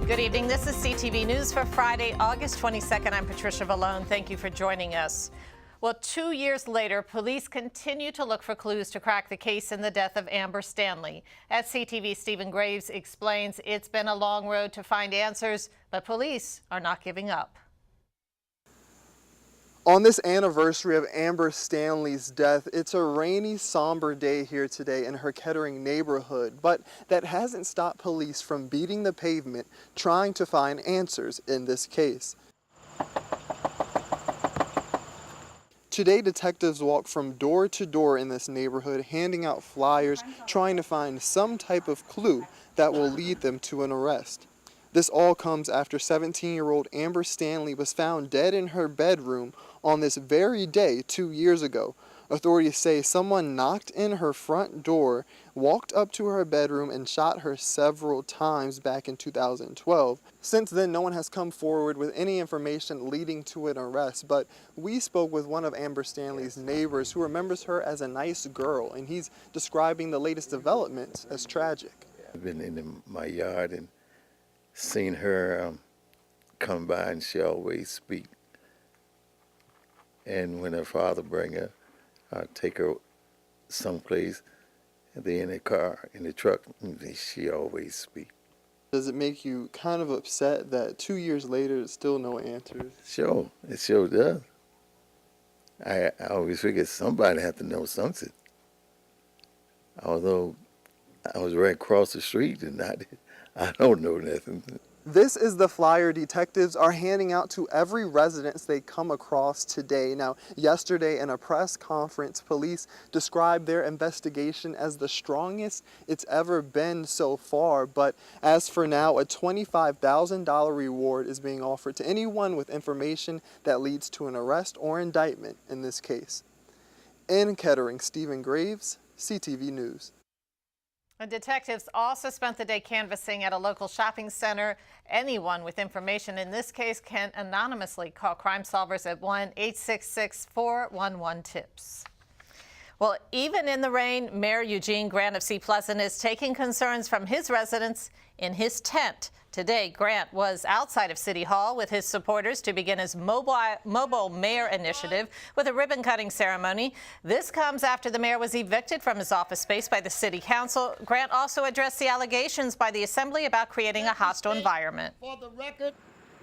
Good evening. This is CTV News for Friday, August 22nd. I'm Patricia Vallone. Thank you for joining us. Well, 2 years later, police continue to look for clues to crack the case in the death of Amber Stanley. As CTV's Stephen Graves explains, it's been a long road to find answers, but police are not giving up. On this anniversary of Amber Stanley's death, it's a rainy, somber day here today in her Kettering neighborhood, but that hasn't stopped police from beating the pavement trying to find answers in this case. Today, detectives walk from door to door in this neighborhood, handing out flyers, trying to find some type of clue that will lead them to an arrest. This all comes after 17-year-old Amber Stanley was found dead in her bedroom on this very day 2 years ago. Authorities say someone knocked in her front door, walked up to her bedroom, and shot her several times back in 2012. Since then, no one has come forward with any information leading to an arrest, but we spoke with one of Amber Stanley's neighbors who remembers her as a nice girl, and he's describing the latest developments as tragic. I've been in my yard and seen her come by, and she always speak. And when her father bring her, take her someplace, and they in the car, in the truck, and she always speak. Does it make you kind of upset that 2 years later there's still no answers? Sure, it sure does. I always figured somebody had to know something. Although I was right across the street and I don't know nothing. This is the flyer detectives are handing out to every residence they come across today. Now, yesterday in a press conference, police described their investigation as the strongest it's ever been so far. But as for now, a $25,000 reward is being offered to anyone with information that leads to an arrest or indictment in this case. In Kettering, Stephen Graves, CTV News. Detectives also spent the day canvassing at a local shopping center. Anyone with information in this case can anonymously call Crime Solvers at 1-866-411-TIPS. Well, even in the rain, Mayor Eugene Grant of Seat Pleasant is taking concerns from his residents in his tent. Today, Grant was outside of City Hall with his supporters to begin his mobile mayor initiative with a ribbon-cutting ceremony. This comes after the mayor was evicted from his office space by the city council. Grant also addressed the allegations by the assembly about creating a hostile environment. For the record,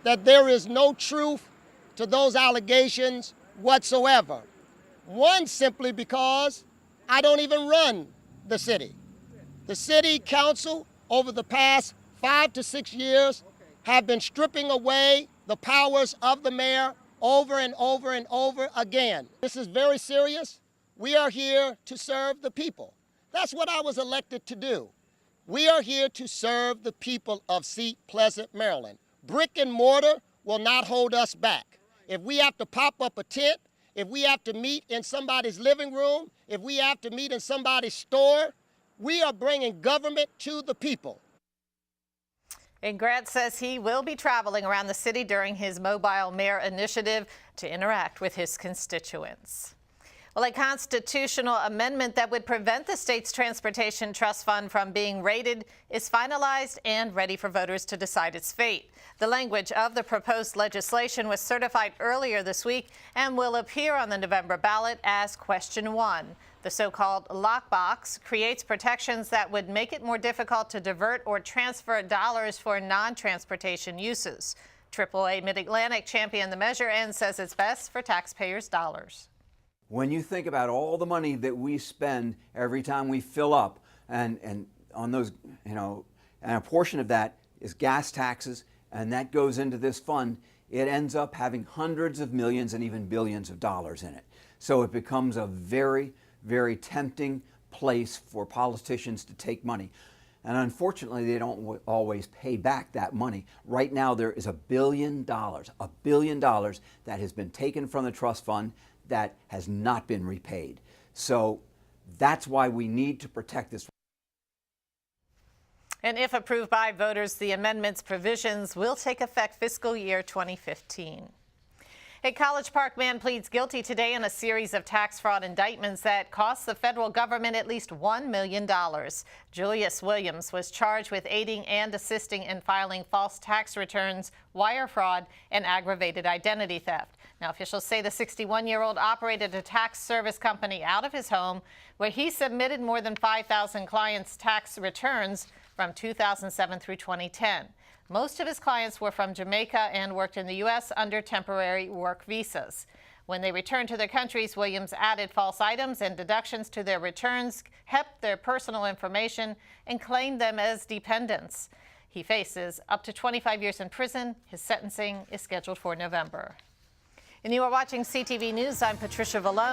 that there is no truth to those allegations whatsoever. One, simply because I don't even run the city. The city council over the past 5 to 6 years have been stripping away the powers of the mayor over and over and over again. This is very serious. We are here to serve the people. That's what I was elected to do. We are here to serve the people of Seat Pleasant, Maryland. Brick and mortar will not hold us back. If we have to pop up a tent, if we have to meet in somebody's living room, if we have to meet in somebody's store, we are bringing government to the people. And Grant says he will be traveling around the city during his mobile mayor initiative to interact with his constituents. Well, a constitutional amendment that would prevent the state's transportation trust fund from being raided is finalized and ready for voters to decide its fate. The language of the proposed legislation was certified earlier this week and will appear on the November ballot as Question 1. The so-called lockbox creates protections that would make it more difficult to divert or transfer dollars for non-transportation uses. AAA Mid-Atlantic championed the measure and says it's best for taxpayers' dollars. When you think about all the money that we spend every time we fill up, and on those, and a portion of that is gas taxes, and that goes into this fund, it ends up having hundreds of millions and even billions of dollars in it. So it becomes a very, very tempting place for politicians to take money. And unfortunately, they don't always pay back that money. Right now, there is $1 billion that has been taken from the trust fund that has not been repaid. So that's why we need to protect this. And if approved by voters, the amendment's provisions will take effect fiscal year 2015. A College Park man pleads guilty today in a series of tax fraud indictments that cost the federal government at least $1 million. Julius Williams was charged with aiding and assisting in filing false tax returns, wire fraud, and aggravated identity theft. Now, officials say the 61-year-old operated a tax service company out of his home where he submitted more than 5,000 clients' tax returns from 2007 through 2010. Most of his clients were from Jamaica and worked in the U.S. under temporary work visas. When they returned to their countries, Williams added false items and deductions to their returns, kept their personal information, and claimed them as dependents. He faces up to 25 years in prison. His sentencing is scheduled for November. And you are watching CTV News. I'm Patricia Vallone.